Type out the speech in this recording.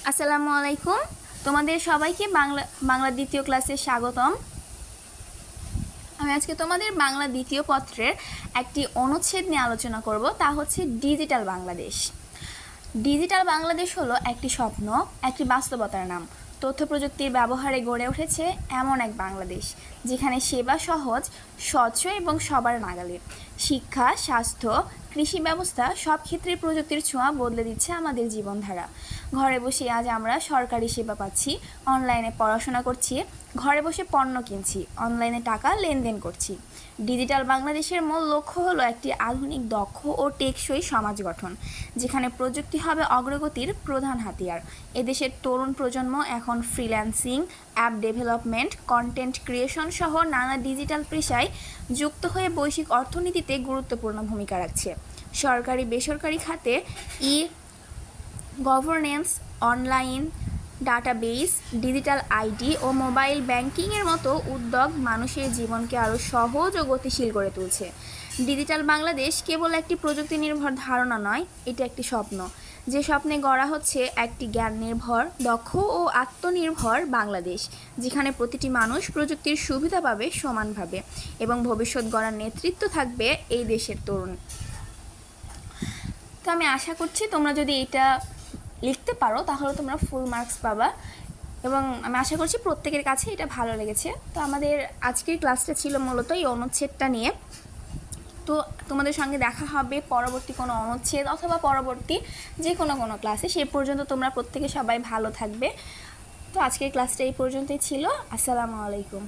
আসসালামু আলাইকুম। তোমাদের সবাইকে বাংলা দ্বিতীয় ক্লাসে স্বাগতম। আমি আজকে তোমাদের বাংলা দ্বিতীয় পত্রের একটি অনুচ্ছেদ নিয়ে আলোচনা করব, তা হচ্ছে ডিজিটাল বাংলাদেশ। ডিজিটাল বাংলাদেশ হলো একটি স্বপ্ন, একটি বাস্তবতার নাম। তথ্য প্রযুক্তির ব্যবহারে গড়ে উঠেছে এমন এক বাংলাদেশ যেখানে সেবা সহজ, স্বচ্ছ এবং সবার নাগালে। শিক্ষা, স্বাস্থ্য, কৃষি ব্যবস্থা সব ক্ষেত্রে প্রযুক্তির ছোঁয়া বদলে দিচ্ছে আমাদের জীবনধারা। ঘরে বসে আজ আমরা সরকারি সেবা পাচ্ছি, অনলাইনে পড়াশোনা করছি, ঘরে বসে পণ্য কিনছি, অনলাইনে টাকা লেনদেন করছি। ডিজিটাল বাংলাদেশের মূল লক্ষ্য হলো একটি আধুনিক, দক্ষ ও টেকসই সমাজ গঠন, যেখানে প্রযুক্তি হবে অগ্রগতির প্রধান হাতিয়ার। এদেশের তরুণ প্রজন্ম এখন freelancing, app development, content creation সহ নানা ডিজিটাল পেশায় যুক্ত হয়ে বৈশ্বিক অর্থনীতিতে গুরুত্বপূর্ণ ভূমিকা রাখছে। সরকারি বেসরকারি খাতে governance, online database, digital ID ও মোবাইল ব্যাংকিংয়ের মতো উদ্যোগ মানুষের জীবনকে আরও সহজ ও গতিশীল করে তুলছে। ডিজিটাল বাংলাদেশ কেবল একটি প্রযুক্তি নির্ভর ধারণা নয়, এটা একটি স্বপ্ন, যে স্বপ্নে গড়া হচ্ছে একটি জ্ঞান নির্ভর, দক্ষ ও আত্মনির্ভর বাংলাদেশ, যেখানে প্রতিটি মানুষ প্রযুক্তির সুবিধা পাবে সমানভাবে এবং ভবিষ্যৎ গড়ার নেতৃত্ব থাকবে এই দেশের তরুণ। তো আমি আশা করছি তোমরা যদি এটা লিখতে পারো তাহলে তোমরা ফুল মার্কস পাবা, এবং আমি আশা করছি প্রত্যেকের কাছে এটা ভালো লেগেছে। তো আমাদের আজকের ক্লাসটা ছিল মূলত এই অনুচ্ছেদটা নিয়ে। তো তোমাদের সঙ্গে দেখা হবে পরবর্তী কোনো অনুচ্ছেদ অথবা পরবর্তী যে কোনো ক্লাসে। সেই পর্যন্ত তোমরা প্রত্যেকে সবাই ভালো থাকবে। তো আজকের ক্লাসটা এই পর্যন্তই ছিল। আসসালামু আলাইকুম।